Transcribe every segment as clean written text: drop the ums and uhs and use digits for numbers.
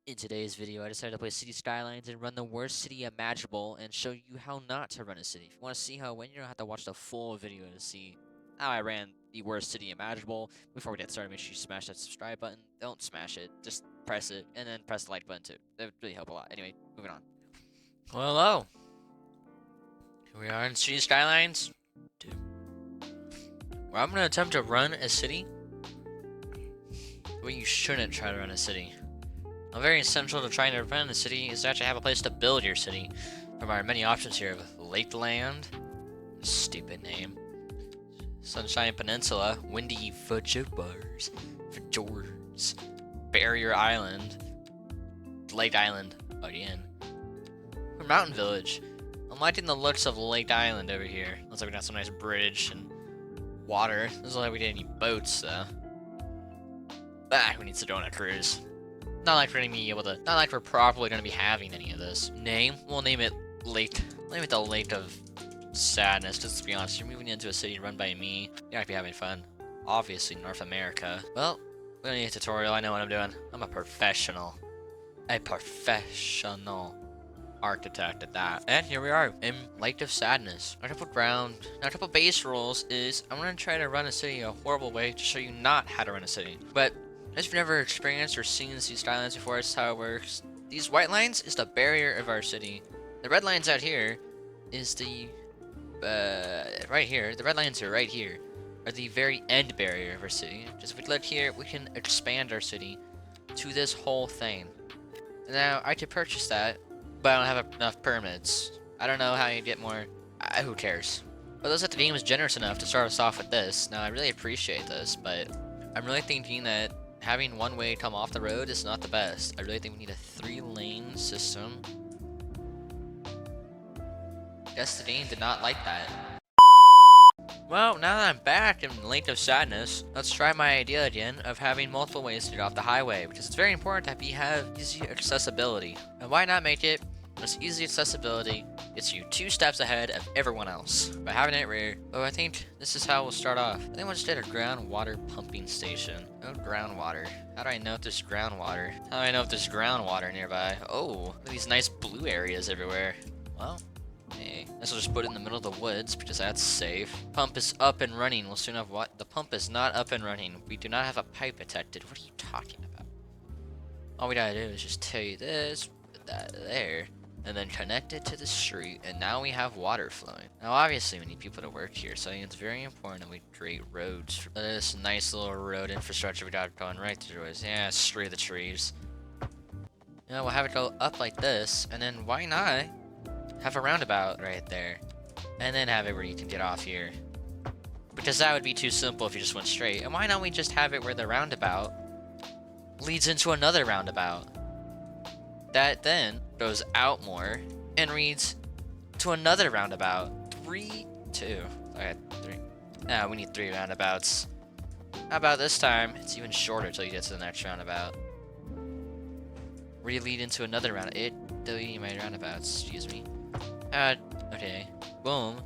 In today's video, I decided to play City Skylines and run the worst city imaginable and show you how not to run a city. If you want to see how when you don't have to watch the full video to see how I ran the worst city imaginable. Before we get started, make sure you smash that subscribe button. Don't smash it, just press it, and then press the like button too. That would really help a lot. Anyway, moving on. Well, hello. Here we are in City Skylines 2. Where I'm going to attempt to run a city where you shouldn't try to run a city. Very essential to trying to run a city is to actually have a place to build your city. From our many options here of Lakeland, stupid name, Sunshine Peninsula, Windy Fjords, Barrier Island, Lake Island again, or Mountain Village. I'm liking the looks of Lake Island over here. Looks like we got some nice bridge and water. Doesn't look like we did any boats though. We need to go on a cruise. Not like we're gonna be able to. Not like we're probably gonna be having any of this. Name? We'll name it Lake. Name it the Lake of Sadness. Just to be honest, you're moving into a city run by me. You're not gonna be having fun. Obviously, North America. Well, we don't need a tutorial. I know what I'm doing. I'm a professional. A professional architect at that. And here we are in Lake of Sadness. Our couple base rules is I'm gonna try to run a city a horrible way to show you not how to run a city. But if you've never experienced or seen these skylines before, this is how it works. These white lines is the barrier of our city. The red lines out here is the right here. The red lines are right here. Are the very end barrier of our city. Just if we click here, we can expand our city to this whole thing. Now I could purchase that, but I don't have enough permits. I don't know how you get more. Who cares? But those that the game is generous enough to start us off with this. Now I really appreciate this, but I'm really thinking that having one way come off the road is not the best. I really think we need a 3-lane system. Guess the game did not like that. Well, now that I'm back in Lake of Sadness, let's try my idea again of having multiple ways to get off the highway, because it's very important that we have easy accessibility. And why not make it this easy accessibility gets you 2 steps ahead of everyone else by having it rear. Oh, I think this is how we'll start off. I think we'll just get a groundwater pumping station. Oh, groundwater. How do I know if there's groundwater? How do I know if there's groundwater nearby? Oh, look at these nice blue areas everywhere. Well, hey, this will just put it in the middle of the woods because that's safe. Pump is up and running. We'll soon have what? The pump is not up and running. We do not have a pipe detected. What are you talking about? All we gotta do is just tell you this, put that there, and then connect it to the street, and now we have water flowing. Now obviously we need people to work here, so it's very important that we create roads for this nice little road infrastructure we got going right through us. Yeah, straight the trees. You know, we'll have it go up like this, and then why not have a roundabout right there, and then have it where you can get off here, because that would be too simple if you just went straight. And why don't we just have it where the roundabout leads into another roundabout that then goes out more and leads to another roundabout. 3, 2. Okay, 3. Now we need 3 roundabouts. How about this time? It's even shorter till you get to the next roundabout. Where you lead into another roundabout. It deleting my roundabouts, excuse me. Okay. Boom.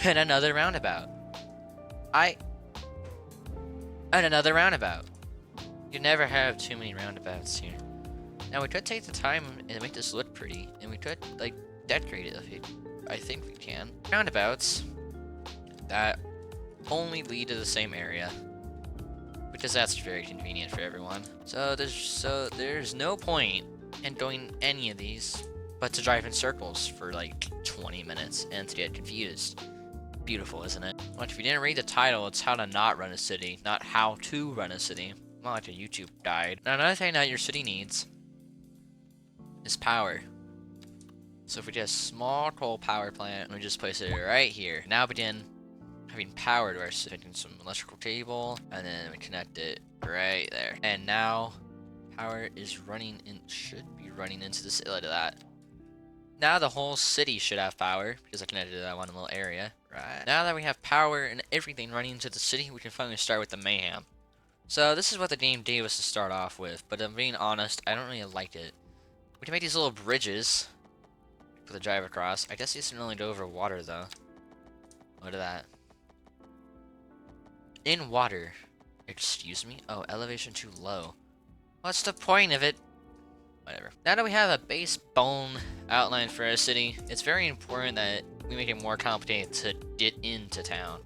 And another roundabout. And another roundabout. You never have too many roundabouts here. Now we could take the time and make this look pretty, and we could like decorate it. I think we can. Roundabouts that only lead to the same area, because that's very convenient for everyone. So there's no point in doing any of these but to drive in circles for like 20 minutes and to get confused. Beautiful, isn't it? Like if you didn't read the title, it's how to not run a city, not how to run a city. Not like a YouTube guide. Now another thing that your city needs is power. So if we get a small coal power plant and we just place it right here, now begin having power to our city. Some electrical cable, and then we connect it right there. And now power is running in, should be running into the city. Look at that. Now the whole city should have power because I connected to that one little area. Right. Now that we have power and everything running into the city, we can finally start with the mayhem. So this is what the game gave us to start off with, but I'm being honest, I don't really like it. We can make these little bridges for the drive across. I guess these can only go over water though. Look at that. In water. Excuse me? Oh, elevation too low. What's the point of it Whatever. Now that we have a base bone outline for our city, it's very important that we make it more complicated to get into town.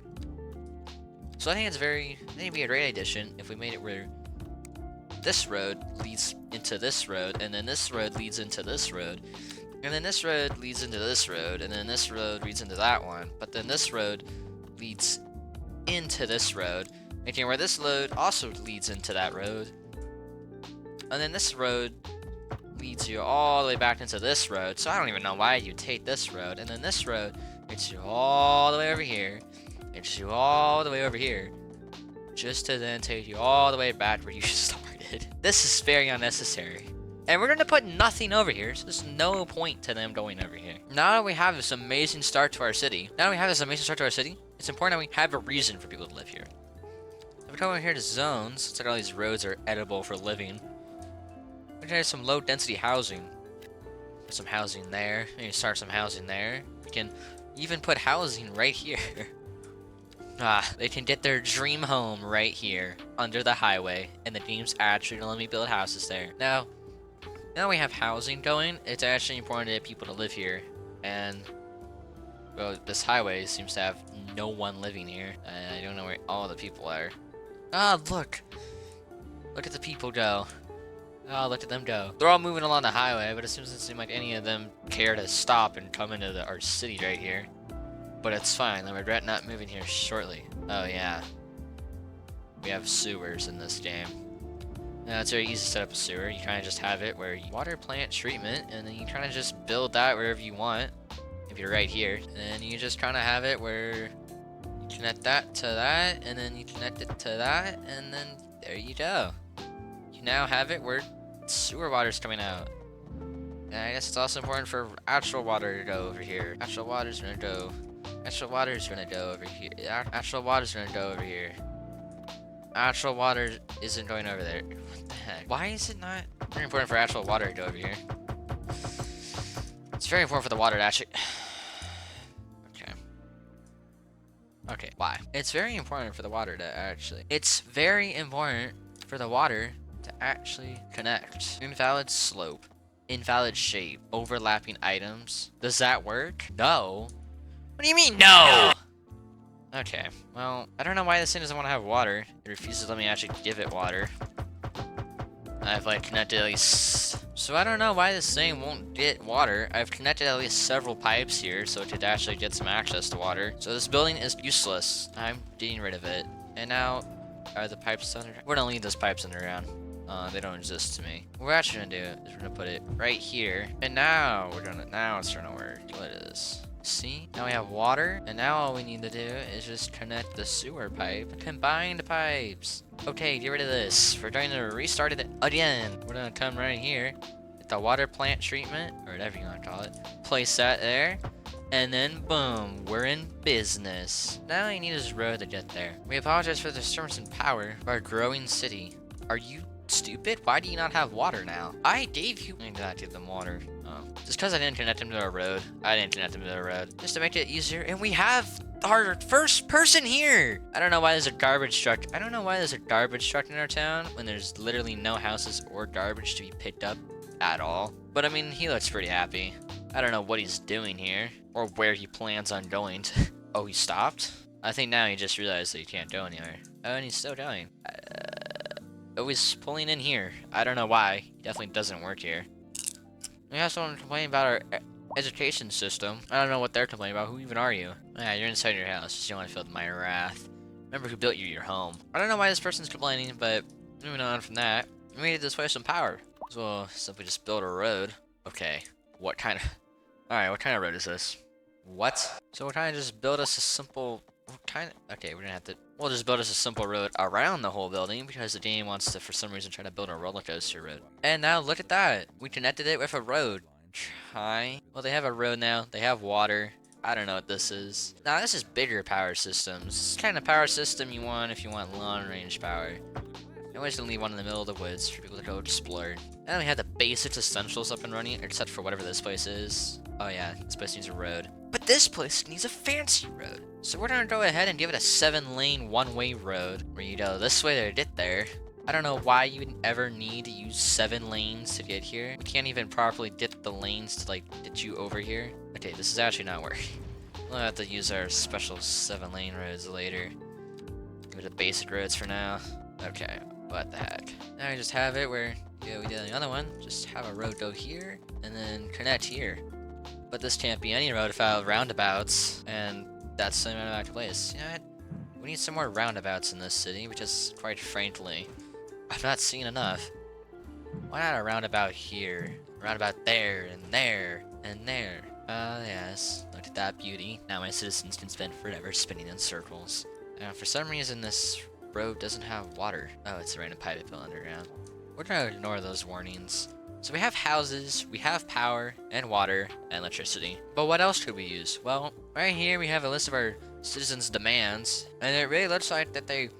So I think it'd be a great addition if we made it where this road leads into this road, and then this road leads into this road, and then this road leads into this road, and then this road leads into that one, but then this road leads into this road, making where this road also leads into that road, and then this road leads you all the way back into this road, so I don't even know why you take this road, and then this road gets you all the way over here, gets you all the way over here, just to then take you all the way back where you started. This is very unnecessary. And we're going to put nothing over here, so there's no point to them going over here. Now that we have this amazing start to our city, it's important that we have a reason for people to live here. If we come over here to zones, it's like all these roads are edible for living. We can have some low density housing. Put some housing there. We can start some housing there. We can even put housing right here. They can get their dream home right here under the highway, and the game's actually gonna let me build houses there. Now we have housing going, it's actually important to get people to live here, and well, this highway seems to have no one living here. I don't know where all the people are. Look at the people go. Look at them go. They're all moving along the highway, but it doesn't seem like any of them care to stop and come into our city right here. But it's fine, I regret not moving here shortly. Oh yeah. We have sewers in this game. Now it's very easy to set up a sewer. You kind of just have it where you water plant treatment, and then you kind of just build that wherever you want. If you're right here. And then you just kind of have it where you connect that to that, and then you connect it to that, and then there you go. You now have it where sewer water's coming out. And I guess it's also important for actual water to go over here. Actual water's gonna go over here. Actual water's gonna go over here. Actual water isn't going over there. What the heck? Why is it not very important for actual water to go over here? It's very important for the water to actually... Okay, why? It's very important for the water to actually... It's very important for the water to actually connect. Invalid slope. Invalid shape. Overlapping items. Does that work? No. What do you mean, no? Okay, well, I don't know why this thing doesn't want to have water. It refuses to let me actually give it water. I've, like, connected at least... So I don't know why this thing won't get water. I've connected at least several pipes here, so it could actually get some access to water. So this building is useless. I'm getting rid of it. And now, are the pipes underground? We're gonna leave those pipes underground. They don't exist to me. What we're actually gonna do is we're gonna put it right here. And now, now it's gonna work. What is this? See? Now we have water, and now all we need to do is just connect the sewer pipe. Combined pipes. Okay, get rid of this. We're going to restart it again. We're gonna come right here, get the water plant treatment, or whatever you want to call it. Place that there, and then boom, we're in business. Now all you need is a road to get there. We apologize for the disturbance in power of our growing city. Are you stupid? Why do you not have water now? I gave you... I did not give them water. Oh. Just because I didn't connect them to a road. I didn't connect them to a road. Just to make it easier. And we have our first person here. I don't know why there's a garbage truck. I don't know why there's a garbage truck in our town when there's literally no houses or garbage to be picked up at all. But I mean, he looks pretty happy. I don't know what he's doing here or where he plans on going to. Oh, he stopped? I think now he just realized that he can't go anywhere. Oh, and he's still going. Oh, he's pulling in here. I don't know why. He definitely doesn't work here. We have someone complaining about our education system. I don't know what they're complaining about. Who even are you? Yeah, you're inside your house. You don't want to feel my wrath. Remember who built you your home. I don't know why this person's complaining, but moving on from that, we need to display some power. So we'll simply just build a road. Okay, what kind of... Alright, what kind of road is this? What? So we'll kind of just build us a simple... Okay, we're gonna have to... We'll just build us a simple road around the whole building because the game wants to, for some reason, try to build a roller coaster road. And now look at that. We connected it with a road. Hi. Well, they have a road now. They have water. I don't know what this is. Now, this is bigger power systems. This is the kind of power system you want if you want long-range power. I'm just gonna leave one in the middle of the woods for people to go explore. And then we have the basics essentials up and running, except for whatever this place is. Oh yeah, this place needs a road. But this place needs a fancy road. So we're gonna go ahead and give it a 7-lane one-way road where you go this way to get there, I don't know why you would ever need to use 7 lanes to get here. We can't even properly get the lanes to like get you over here. Okay, this is actually not working. We'll have to use our special 7-lane roads later. Give it the basic roads for now. Okay, what the heck. Now we just have it where, yeah, we did the other one. Just have a road go here, and then connect here. But this can't be any road without roundabouts, and that's the amount of active place. You know what? We need some more roundabouts in this city, because, quite frankly, I've not seen enough. Why not a roundabout here? A roundabout there, and there, and there. Yes. Look at that beauty. Now my citizens can spend forever spinning in circles. Now, for some reason, this road doesn't have water. Oh, it's a random pipe it built underground. We're gonna ignore those warnings. So we have houses, we have power, and water, and electricity. But what else could we use? Well, right here we have a list of our citizens' demands, and it really looks like that they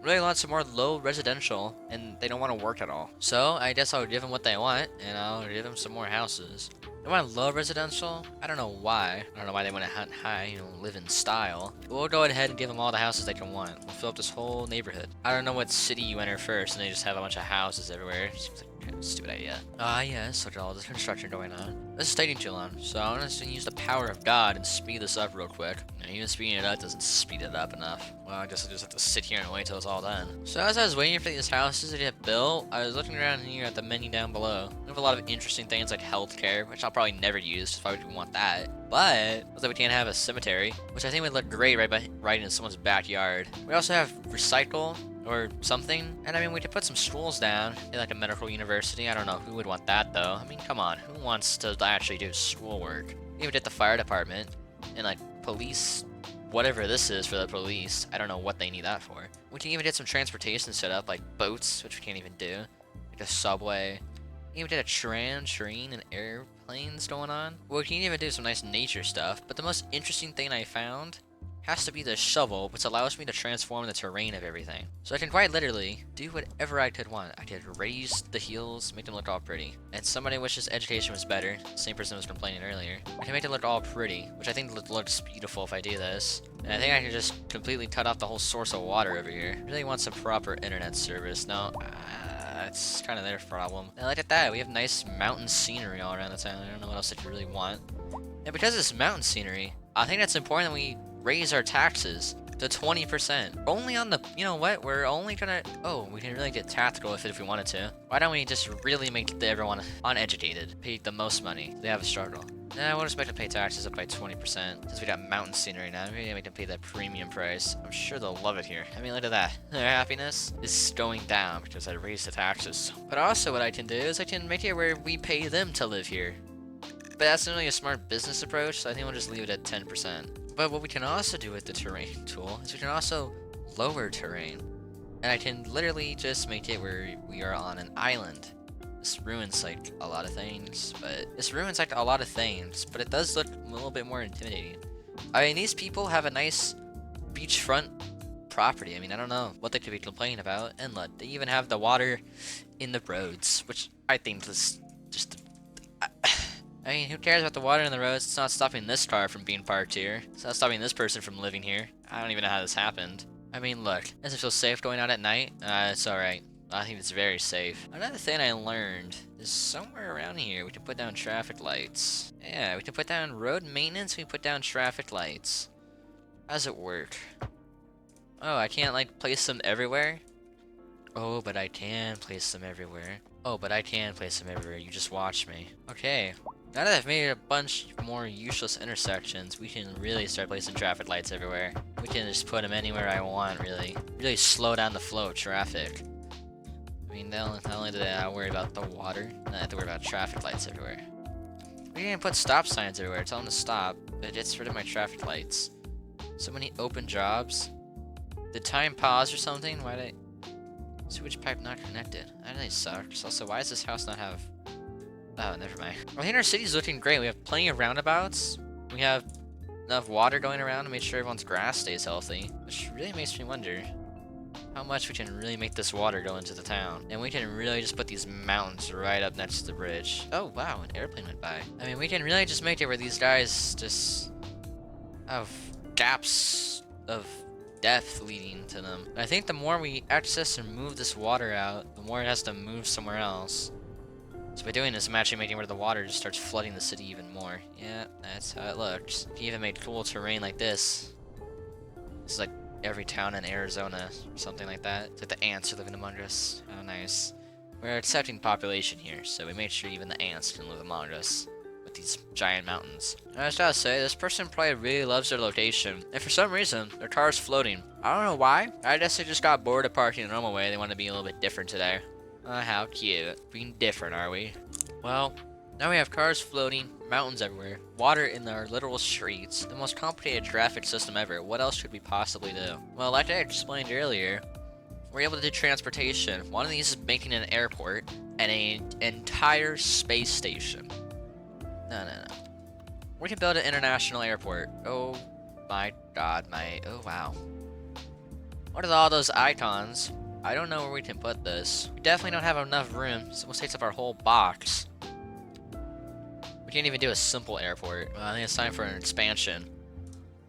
really want some more low residential, and they don't want to work at all. So I guess I'll give them what they want, and I'll give them some more houses. They want low residential? I don't know why. I don't know why they want to hunt high, live in style. But we'll go ahead and give them all the houses they can want. We'll fill up this whole neighborhood. I don't know what city you enter first, and they just have a bunch of houses everywhere. Seems like kind of a stupid idea. Yes, look at all this construction going on. This is taking too long, so I'm just gonna use the power of God and speed this up real quick. And even speeding it up doesn't speed it up enough. Well, I guess I just have to sit here and wait till it's all done. So as I was waiting for these houses to get built, I was looking around here at the menu down below. We have a lot of interesting things like healthcare, which I'll probably never use, so why would you want that? But looks like we can't have a cemetery, which I think would look great right in someone's backyard. We also have recycle or something, and I mean we could put some schools down in like a medical university. I don't know who would want that though. I mean, come on, who wants to actually do schoolwork? We even did the fire department and like police, whatever this is for the police. I don't know what they need that for. We can even get some transportation set up, like boats, which we can't even do, like a subway. We even did a train and airplanes going on. Well, we can even do some nice nature stuff, but the most interesting thing I found has to be the shovel, which allows me to transform the terrain of everything. So I can quite literally do whatever I could want. I could raise the hills, make them look all pretty. And somebody wishes education was better, same person was complaining earlier. I can make it look all pretty, which I think looks beautiful if I do this. And I think I can just completely cut off the whole source of water over here. I really want some proper internet service. No, it's kind of their problem. And look at that, we have nice mountain scenery all around the town. I don't know what else I could really want. And because it's mountain scenery, I think that's important that we raise our taxes to 20%. Only on the, you know what, we're only gonna, oh, we can really get tactical with it if we wanted to. Why don't we just really make everyone uneducated pay the most money? They have a struggle. Nah, we'll just make them pay taxes up by 20%. Since we got mountain scenery now, maybe make them pay that premium price. I'm sure they'll love it here. I mean, look at that. Their happiness is going down because I raised the taxes. But also what I can do is I can make it where we pay them to live here. But that's not really a smart business approach, so I think we'll just leave it at 10%. But what we can also do with the terrain tool is we can also lower terrain. And I can literally just make it where we are on an island. This ruins like a lot of things, but it does look a little bit more intimidating. I mean, these people have a nice beachfront property. I mean, I don't know what they could be complaining about. And look, they even have the water in the roads, which I think is just... I mean, who cares about the water in the roads? It's not stopping this car from being parked here. It's not stopping this person from living here. I don't even know how this happened. I mean, look, does it feel safe going out at night? It's alright. I think it's very safe. Another thing I learned is somewhere around here we can put down traffic lights. Yeah, we can put down road maintenance, we put down traffic lights. How does it work? Oh, I can't like place them everywhere? Oh, but I can place them everywhere. You just watch me. Okay. Now that I've made a bunch more useless intersections, we can really start placing traffic lights everywhere. We can just put them anywhere I want, really. Really slow down the flow of traffic. I mean, not only did I worry about the water, I have to worry about traffic lights everywhere. We can put stop signs everywhere, tell them to stop, but it gets rid of my traffic lights. So many open jobs. Did time pause or something? Why did sewage pipe not connected? That really sucks. Also, why does this house not have... Oh, never mind. I think our city's looking great. We have plenty of roundabouts. We have enough water going around to make sure everyone's grass stays healthy. Which really makes me wonder how much we can really make this water go into the town. And we can really just put these mountains right up next to the bridge. Oh, wow, an airplane went by. I mean, we can really just make it where these guys just have gaps of depth leading to them. And I think the more we access and move this water out, the more it has to move somewhere else. So by doing this, I'm actually making where the water just starts flooding the city even more. Yeah, that's how it looks. He even made cool terrain like this. This is like every town in Arizona or something like that. It's like the ants are living among us. Oh, nice. We're accepting population here, so we made sure even the ants can live among us with these giant mountains. I just gotta say, this person probably really loves their location, and for some reason, their car is floating. I don't know why. I guess they just got bored of parking the normal way. They want to be a little bit different today. Oh, how cute. Being different, are we? Well, now we have cars floating, mountains everywhere, water in our literal streets, the most complicated traffic system ever. What else could we possibly do? Well, like I explained earlier, we're able to do transportation. One of these is making an airport and an entire space station. No. We can build an international airport. Oh my god, oh wow. What are all those icons? I don't know where we can put this. We definitely don't have enough room, so we'll take up our whole box. We can't even do a simple airport. Well, I think it's time for an expansion.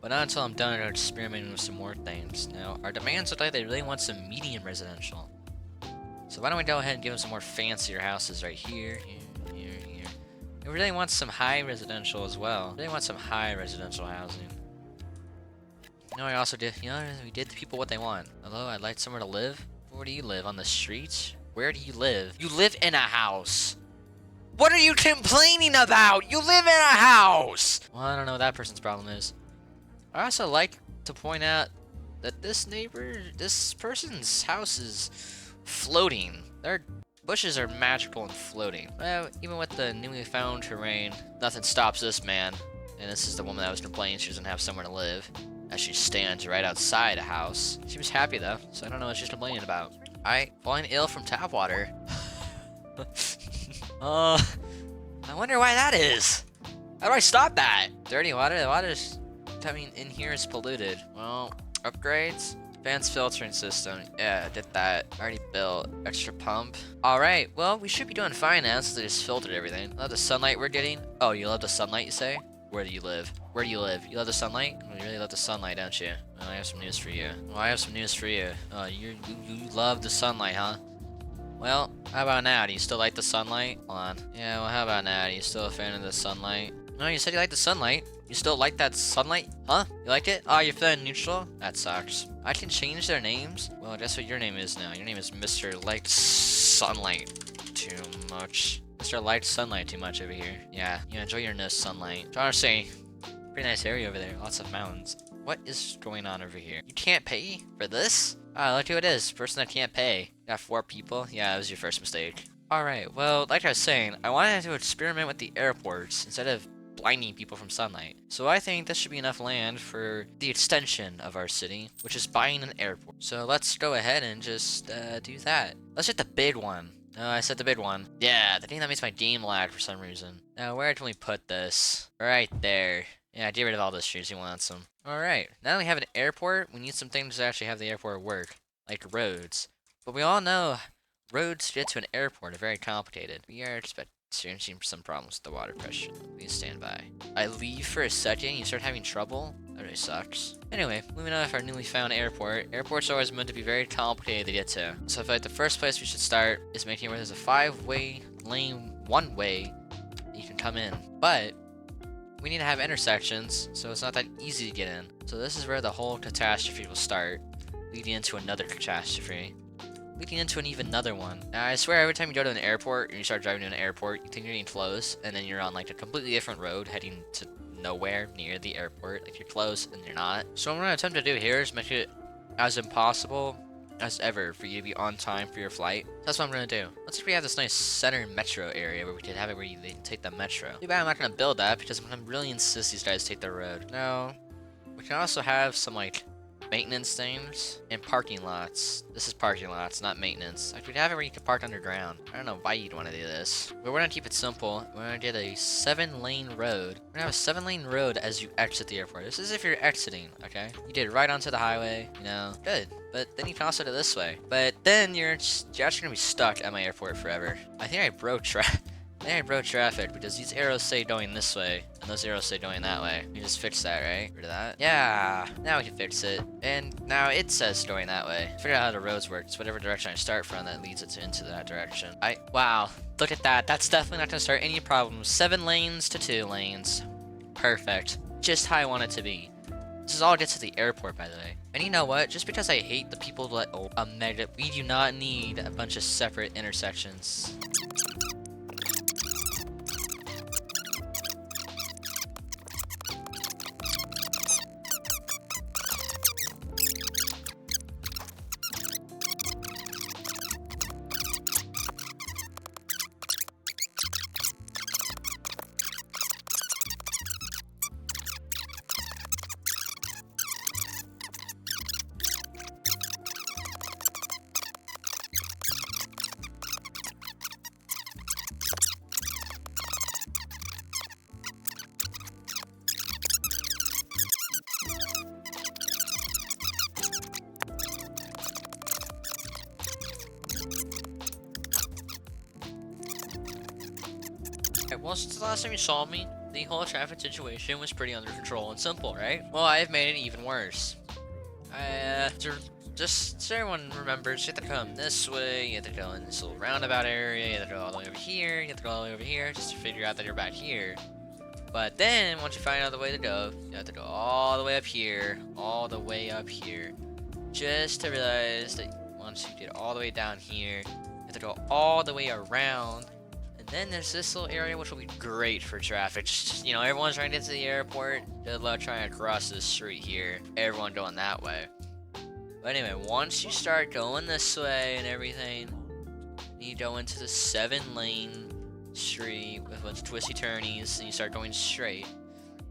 But not until I'm done experimenting with some more things. Now, our demands look like they really want some medium residential. So why don't we go ahead and give them some more fancier houses right here. We really want some high residential as well. We really want some high residential housing. You know, I also did, we did the people what they want. Hello, I'd like somewhere to live. Where do you live? On the streets? Where do you live? You live in a house. What are you complaining about? You live in a house. Well, I don't know what that person's problem is. I also like to point out that this person's house is floating. Their bushes are magical and floating. Well, even with the newly found terrain, nothing stops this man. And this is the woman that was complaining she doesn't have somewhere to live, as she stands right outside a house. She was happy though, so I don't know what she's complaining about. Alright, falling ill from tap water. I wonder why that is. How do I stop that? Dirty water? The water's, in here is polluted. Well, upgrades? Advanced filtering system. Yeah, did that. Already built. Extra pump. Alright, well, we should be doing fine now since they just filtered everything. Love the sunlight we're getting. Oh, you love the sunlight, you say? Where do you live? Where do you live? You love the sunlight? You really love the sunlight, don't you? Well, I have some news for you. Well, I have some news for you. Oh, you love the sunlight, huh? Well, how about now? Do you still like the sunlight? Hold on. Yeah, well, how about now? Are you still a fan of the sunlight? No, you said you like the sunlight. You still like that sunlight? Huh? You like it? Oh, you're feeling neutral? That sucks. I can change their names? Well, guess what your name is now? Your name is Mr. Liked Sunlight too much. Mr. Liked Sunlight too much over here. Yeah, you enjoy your nice sunlight. Trying to say, pretty nice area over there. Lots of mountains. What is going on over here? You can't pay for this? Ah, look who it is. Person that can't pay. Got 4 people. Yeah, that was your first mistake. Alright, well, like I was saying, I wanted to experiment with the airports instead of blinding people from sunlight. So I think this should be enough land for the extension of our city, which is buying an airport. So let's go ahead and just do that. Let's hit the big one. No, I said the big one. Yeah, the thing that makes my game lag for some reason. Now, where can we put this? Right there. Yeah, get rid of all those trees. He wants them. Alright, now that we have an airport, we need some things to actually have the airport work. Like roads. But we all know roads to get to an airport are very complicated. We are experiencing some problems with the water pressure. Please stand by. I leave for a second, you start having trouble? That really sucks. Anyway, moving on with our newly found airport. Airports are always meant to be very complicated to get to. So I feel like the first place we should start is making where there's a 5-way lane, 1-way you can come in. But we need to have intersections, so it's not that easy to get in. So this is where the whole catastrophe will start, leading into another catastrophe, leading into even another one. Now, I swear every time you go to an airport and you start driving to an airport, you think you're getting close, and then you're on like a completely different road heading to nowhere near the airport. Like you're close and you're not. So what I'm going to attempt to do here is make it as impossible as ever for you to be on time for your flight. That's what I'm going to do. Let's say we have this nice center metro area where we can have it where they can take the metro. Too bad I'm not going to build that because I'm going to really insist these guys take the road. No. We can also have some like maintenance things and parking lots. This is parking lots, not maintenance. Like, we'd have it where you can park underground. I don't know why you'd want to do this. But we're going to keep it simple. We're going to get a 7-lane road. We're going to have a 7-lane road as you exit the airport. This is if you're exiting, okay? You did right onto the highway, you know. Good. But then you can also do this way. But then you're actually going to be stuck at my airport forever. I think I broke track. They broke traffic because these arrows say going this way, and those arrows say going that way. You just fix that, right? Rid of that. Yeah, now we can fix it. And now it says going that way. Figure out how the roads work. It's whatever direction I start from that leads it into that direction. Wow, look at that. That's definitely not gonna start any problems. 7 lanes to 2 lanes. Perfect. Just how I want it to be. This is all gets to the airport, by the way. And you know what? Just because I hate the people that we do not need a bunch of separate intersections. Well, since the last time you saw me, the whole traffic situation was pretty under control and simple, right? Well, I've made it even worse. Just so everyone remembers, you have to come this way, you have to go in this little roundabout area, you have to go all the way over here, you have to go all the way over here, just to figure out that you're back here. But then, once you find out the way to go, you have to go all the way up here, just to realize that once you get all the way down here, you have to go all the way around. Then there's this little area which will be great for traffic. Just, you know, everyone's trying to get to the airport. Good luck trying to cross this street here. Everyone going that way. But anyway, once you start going this way and everything, you go into the 7-lane street with a bunch of twisty turnies, and you start going straight.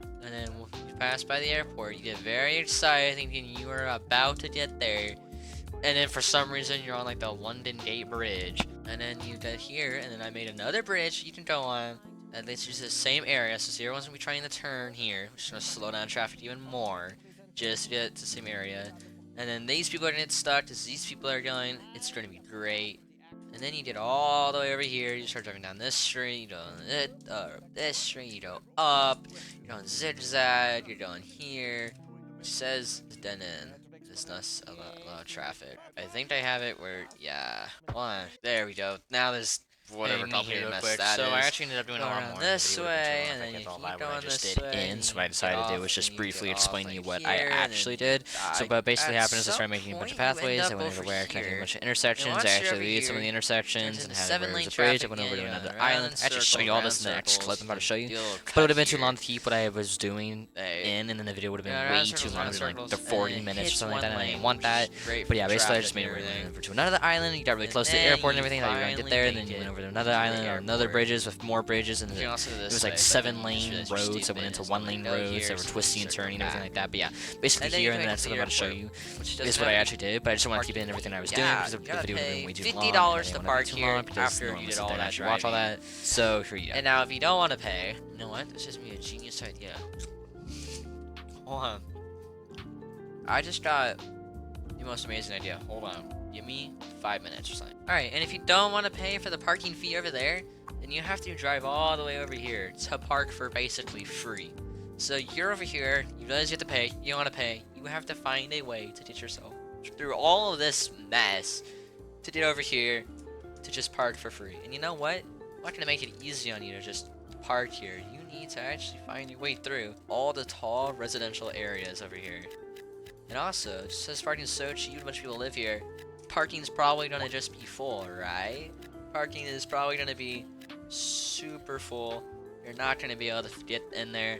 And then when you pass by the airport, you get very excited thinking you are about to get there. And then for some reason, you're on like the London Gate Bridge. And then you get here, and then I made another bridge you can go on. And it's just the same area, so see, everyone's gonna be trying to turn here, which is gonna slow down traffic even more, just to get to the same area. And then these people are gonna get stuck, as these people are going, it's gonna be great. And then you get all the way over here, you start driving down this street, you go this street, you go up, you're going zigzag, you're going here, which says dead end. It's not a lot of traffic. I think I have it where, yeah. Hold on. There we go. Now there's whatever complicated mess that is. So I actually ended up doing a lot more this way, and then you keep going this way. So what I decided to do was just briefly explain to you what I actually did. So what basically happened is I started making a bunch of pathways. I went everywhere, connecting a bunch of intersections. I actually lead some of the intersections and had where there was a bridge. I went over to another island. I actually show you all this in the next clip I'm about to show you. But it would have been too long to keep what I was doing in, and then the video would have been way too long. It would have been like the 40 minutes or something like that, and I didn't want that. But yeah, basically I just made it over to another island. You got really close to the airport and everything. Thought you were gonna get there, and then you went over to another island or another bridges with more bridges, and it was like 7-lane roads that went into 1-lane roads that were twisty and turny and everything like that. But yeah, basically here, and that's what I'm about to show you is what I actually did. But I just want to keep it in everything I was doing because the video would have been way too long. $50 to park here after you did all that driving. Watch all that. So here you go. And now if you don't want to pay, you know what? This is me a genius idea. Hold on. I just got the most amazing idea. Hold on. Give me 5 minutes or something. Alright, and if you don't want to pay for the parking fee over there, then you have to drive all the way over here to park for basically free. So you're over here, you realize you have to pay, you don't want to pay, you have to find a way to get yourself through all of this mess to get over here to just park for free. And you know what? I'm not going to make it easy on you to just park here. You need to actually find your way through all the tall residential areas over here. And also, just since parking's so cheap, a bunch of people live here, parking's probably gonna just be full, right? Parking is probably gonna be super full. You're not gonna be able to get in there,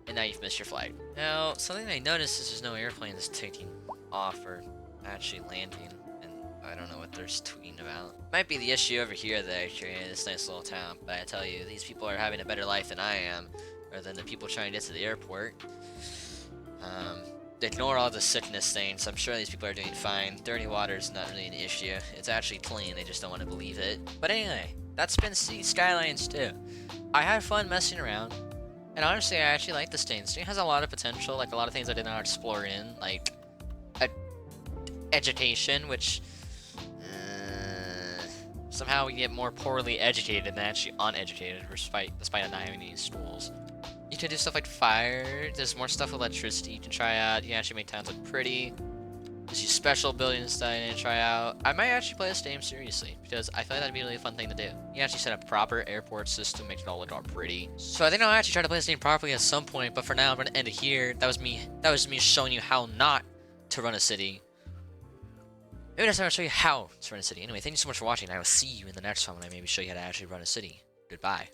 and now you've missed your flight. Now, something I noticed is there's no airplanes taking off or actually landing, and I don't know what they're tweeting about. Might be the issue over here that I created this nice little town, but I tell you, these people are having a better life than I am, or than the people trying to get to the airport. Ignore all the sickness things. I'm sure these people are doing fine. Dirty water is not really an issue. It's actually clean. They just don't want to believe it. But anyway, that's been Skylines too. I had fun messing around, and honestly, I actually like this thing. This thing has a lot of potential. Like a lot of things I did not explore in, like education, which Somehow we get more poorly educated than actually uneducated, despite not having any schools. You can do stuff like fire. There's more stuff with electricity you can try out. You can actually make towns look pretty. There's these special buildings that I need to try out. I might actually play this game seriously, because I feel like that'd be a really fun thing to do. You can actually set up a proper airport system, make it all look all pretty. So I think I'll actually try to play this game properly at some point, but for now I'm gonna end it here. That was me showing you how not to run a city. Maybe next time I'll show you how to run a city. Anyway, thank you so much for watching, and I will see you in the next one when I maybe show you how to actually run a city. Goodbye.